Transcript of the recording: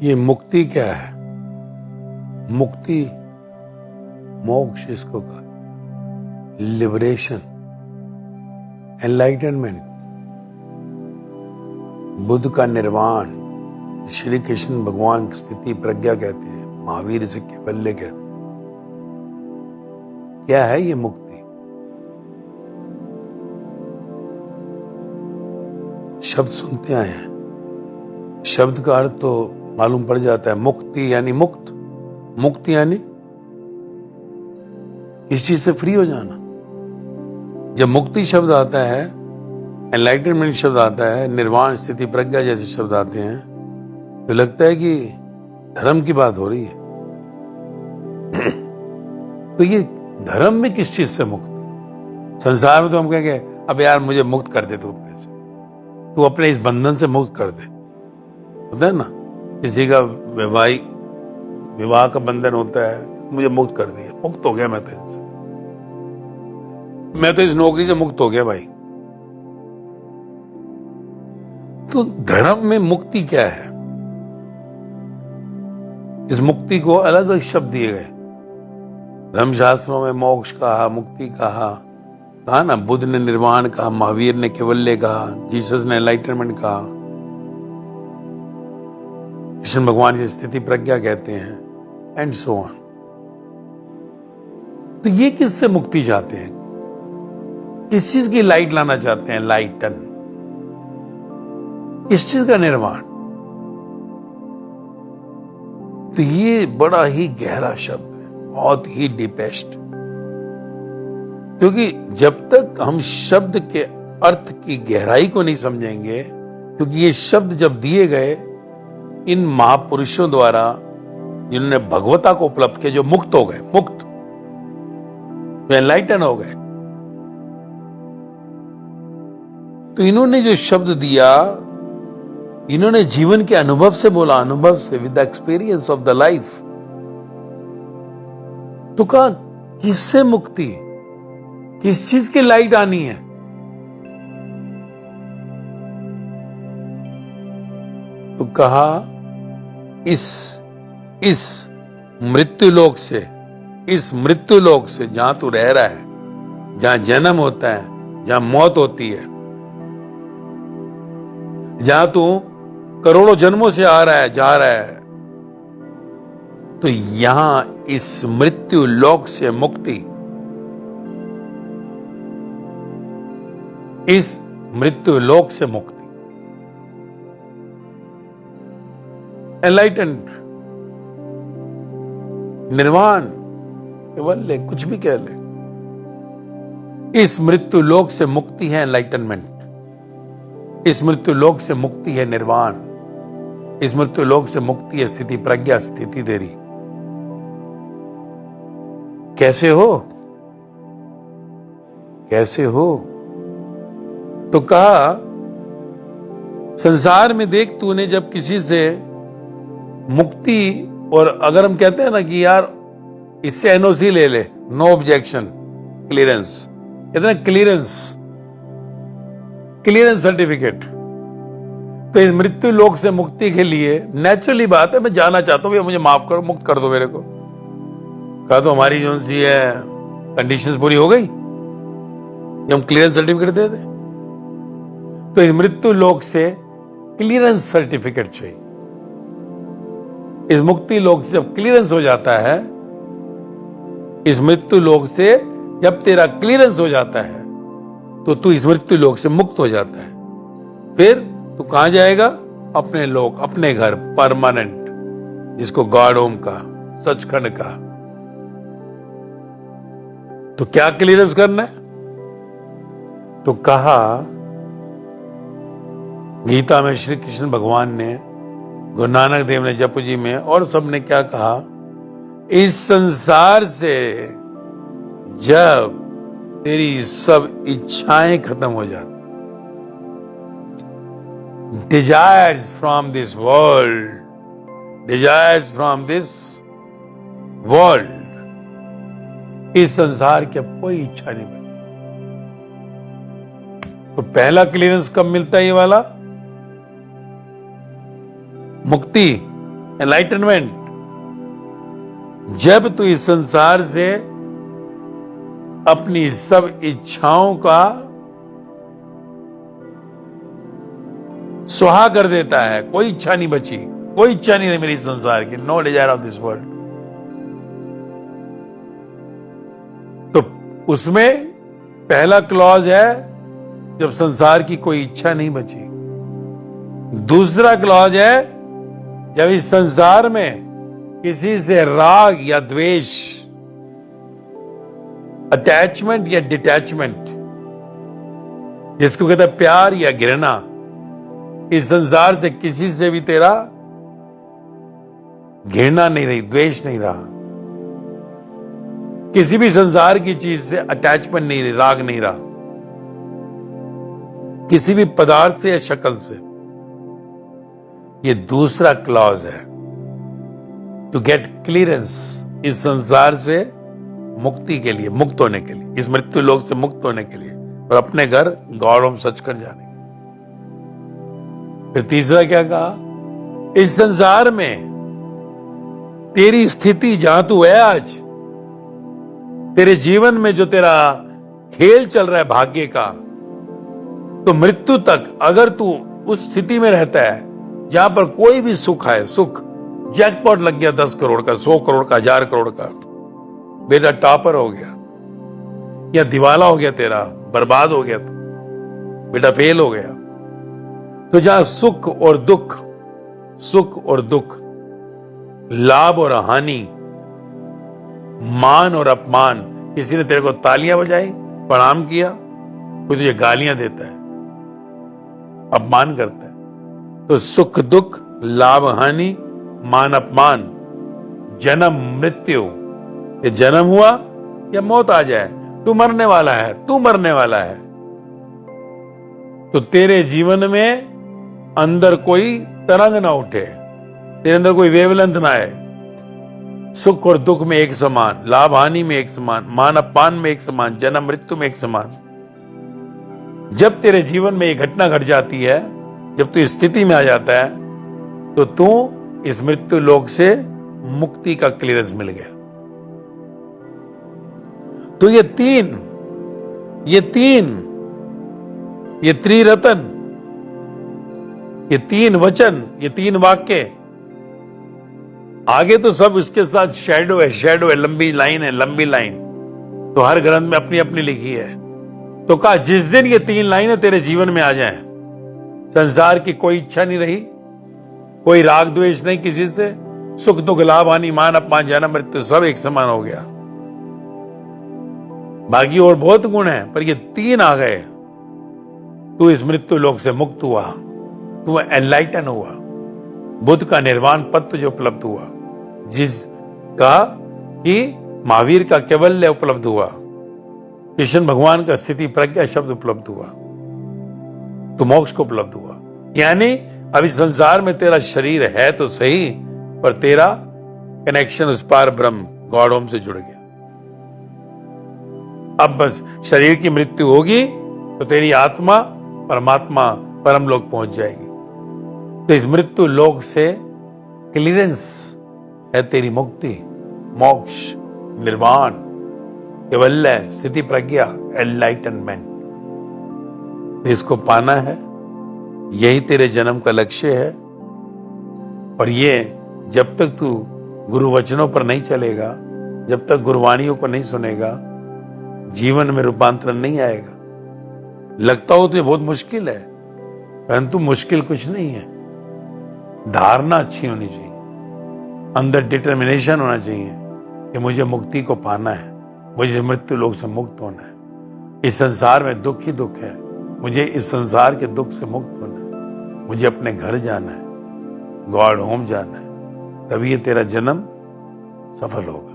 ये मुक्ति क्या है? मुक्ति, मोक्ष इसको कहा, लिबरेशन, एनलाइटनमेंट, बुद्ध का निर्वाण, श्री कृष्ण भगवान की स्थिति प्रज्ञा कहते हैं, महावीर से कैवल्य कहते हैं। क्या है ये मुक्ति? शब्द सुनते आए हैं, शब्द का अर्थ तो मालूम पड़ जाता है। मुक्ति यानी मुक्त, मुक्ति यानी इस चीज से फ्री हो जाना। जब मुक्ति शब्द आता है, एनलाइटनमेंट शब्द आता है, निर्वाण, स्थिति प्रज्ञा जैसे शब्द आते हैं, तो लगता है कि धर्म की बात हो रही है। तो ये धर्म में किस चीज से मुक्ति? संसार में तो हम कहेंगे अब यार मुझे मुक्त कर दे, तू अपने से, तू अपने इस बंधन से मुक्त कर दे। होता है ना, किसी का विवाह का बंधन होता है, मुझे मुक्त कर दिया, मुक्त हो गया मैं तो इनसे, मैं तो इस नौकरी से मुक्त हो गया भाई। तो धर्म में मुक्ति क्या है? इस मुक्ति को अलग अलग शब्द दिए गए। धर्मशास्त्रों में मोक्ष कहा, मुक्ति कहा ना, बुद्ध ने निर्वाण कहा, महावीर ने कैवल्य कहा, जीसस ने एनलाइटनमेंट कहा, कृष्ण भगवान की स्थिति प्रज्ञा कहते हैं, एंड सो ऑन। तो ये किससे मुक्ति चाहते हैं? किस चीज की लाइट लाना चाहते हैं? लाइटन, किस चीज का निर्वाण? तो ये बड़ा ही गहरा शब्द है, बहुत ही डीपेस्ट। क्योंकि जब तक हम शब्द के अर्थ की गहराई को नहीं समझेंगे, क्योंकि ये शब्द जब दिए गए इन महापुरुषों द्वारा जिन्होंने भगवता को उपलब्ध किया, जो मुक्त हो गए, मुक्त, जो एनलाइटन हो गए, तो इन्होंने जो शब्द दिया, इन्होंने जीवन के अनुभव से बोला, अनुभव से, with the experience of the life. तो कहा किससे मुक्ति, किस चीज की लाइट आनी है? तो कहा इस मृत्यु लोक से, इस मृत्यु लोक से जहां तू रह रहा है, जहां जन्म होता है, जहां मौत होती है, जहां तू करोड़ों जन्मों से आ रहा है, जा रहा है, तो यहां इस मृत्यु लोक से मुक्ति, इस मृत्यु लोक से मुक्ति, एनलाइटेंड, निर्वाण, कैवल्य, कुछ भी कह ले, इस मृत्यु लोक से मुक्ति है एनलाइटनमेंट, इस मृत्यु लोक से मुक्ति है निर्वाण, इस मृत्यु लोक से मुक्ति है स्थिति प्रज्ञा, स्थिति तेरी। कैसे हो? कैसे हो? तो कहा संसार में देख, तूने जब किसी से मुक्ति, और अगर हम कहते हैं ना कि यार इससे एनओसी ले ले, नो ऑब्जेक्शन, क्लियरेंस, कहते हैं क्लियरेंस, क्लियरेंस सर्टिफिकेट। तो इस मृत्यु लोक से मुक्ति के लिए नेचुरली बात है, मैं जाना चाहता हूं, मुझे माफ करो, मुक्त कर दो मेरे को। कहा तो हमारी जो सी है कंडीशंस पूरी हो गई, हम क्लियरेंस सर्टिफिकेट दे दें। तो इस मृत्यु लोक से क्लियरेंस सर्टिफिकेट चाहिए। इस मुक्ति लोक से जब क्लियरेंस हो जाता है, इस मृत्यु लोक से जब तेरा क्लियरेंस हो जाता है, तो तू इस मृत्यु लोक से मुक्त हो जाता है। फिर तू कहां जाएगा? अपने लोक, अपने घर, परमानेंट, जिसको गॉड होम का, सचखंड का। तो क्या क्लियरेंस करना है? तो कहा गीता में श्री कृष्ण भगवान ने, गुरु नानक देव ने जपू जी में, और सबने क्या कहा? इस संसार से जब तेरी सब इच्छाएं खत्म हो जाती, desires from this world, desires from this world, इस संसार की अब कोई इच्छा नहीं बची। तो पहला क्लियरेंस कब मिलता है? ये वाला मुक्ति एनलाइटनमेंट। जब तू इस संसार से अपनी सब इच्छाओं का सुहा कर देता है, कोई इच्छा नहीं बची, कोई इच्छा नहीं रही मेरी संसार की, no desire of this world, तो उसमें पहला क्लॉज है जब संसार की कोई इच्छा नहीं बची। दूसरा क्लॉज है जब इस संसार में किसी से राग या द्वेष, अटैचमेंट या डिटैचमेंट, जिसको कहते हैं प्यार या घृणा, इस संसार से किसी से भी तेरा घृणा नहीं रही, द्वेष नहीं रहा, किसी भी संसार की चीज से अटैचमेंट नहीं रही, राग नहीं रहा, किसी भी पदार्थ से या शक्ल से। ये दूसरा क्लॉज है टू गेट क्लियरेंस, इस संसार से मुक्ति के लिए, मुक्त होने के लिए, इस मृत्यु लोक से मुक्त होने के लिए और अपने घर गॉड होम सच कर जाने। फिर तीसरा क्या कहा, इस संसार में तेरी स्थिति जहां तू है आज, तेरे जीवन में जो तेरा खेल चल रहा है भाग्य का, तो मृत्यु तक अगर तू उस स्थिति में रहता है जहां पर कोई भी सुख है, सुख, जैकपॉट लग गया 10 करोड़ का, 100 करोड़ का, 1000 करोड़ का, बेटा टॉपर हो गया या दिवाला हो गया, तेरा बर्बाद हो गया, तो बेटा फेल हो गया, तो जहां सुख और दुख, सुख और दुख, लाभ और हानि, मान और अपमान, किसी ने तेरे को तालियां बजाई, प्रणाम किया, कोई तुझे गालियां देता है, अपमान करता है, तो सुख दुख, लाभ हानि, मान अपमान, जन्म मृत्यु, ये जन्म हुआ या मौत आ जाए, तू मरने वाला है, तू मरने वाला है, तो तेरे जीवन में अंदर कोई तरंग ना उठे, तेरे अंदर कोई वेवलेंथ ना आए, सुख और दुख में एक समान, लाभ हानि में एक समान, मान अपमान में एक समान, जन्म मृत्यु में एक समान। जब तेरे जीवन में ये घटना घट जाती है, जब तू इस स्थिति में आ जाता है, तो तू इस मृत्यु लोक से मुक्ति का क्लियरेंस मिल गया। तो ये त्रिरत्न, ये 3 वचन, ये 3 वाक्य, आगे तो सब इसके साथ शैडो है, शैडो है, लंबी लाइन है, लंबी लाइन, तो हर ग्रंथ में अपनी अपनी लिखी है। तो कहा जिस दिन ये 3 लाइनें तेरे जीवन में आ जाएं, संसार की कोई इच्छा नहीं रही, कोई राग द्वेष नहीं किसी से, सुख दुख लाभ हानि मान अपमान जन्म मृत्यु सब एक समान हो गया। बाकी और बहुत गुण है, पर ये 3 आ गए, तू इस मृत्यु लोक से मुक्त हुआ, तू एनलाइटन हुआ, बुद्ध का निर्वाण पद तुझे उपलब्ध हुआ, जिसका कि महावीर का कैवल्य उपलब्ध हुआ, कृष्ण भगवान का स्थिति प्रज्ञा शब्द उपलब्ध हुआ, तो मोक्ष को उपलब्ध हुआ। यानी अभी संसार में तेरा शरीर है तो सही, पर तेरा कनेक्शन उस पार ब्रह्म गॉड होम से जुड़ गया। अब बस शरीर की मृत्यु होगी तो तेरी आत्मा परमात्मा परम लोक पहुंच जाएगी। तो इस मृत्यु लोक से क्लियरेंस है तेरी मुक्ति, मोक्ष, निर्वाण, कैवल्य, स्थिति प्रज्ञा, एनलाइटनमेंट। इसको पाना है, यही तेरे जन्म का लक्ष्य है। और ये जब तक तू गुरु वचनों पर नहीं चलेगा, जब तक गुरुवाणियों को नहीं सुनेगा, जीवन में रूपांतरण नहीं आएगा। लगता हो तो ये बहुत मुश्किल है, परंतु मुश्किल कुछ नहीं है। धारणा अच्छी होनी चाहिए, अंदर डिटर्मिनेशन होना चाहिए कि मुझे मुक्ति को पाना है, मुझे मृत्यु लोक से मुक्त होना है। इस संसार में दुख ही दुख है, मुझे इस संसार के दुख से मुक्त होना है, मुझे अपने घर जाना है, गॉड होम जाना है, तभी ये तेरा जन्म सफल होगा।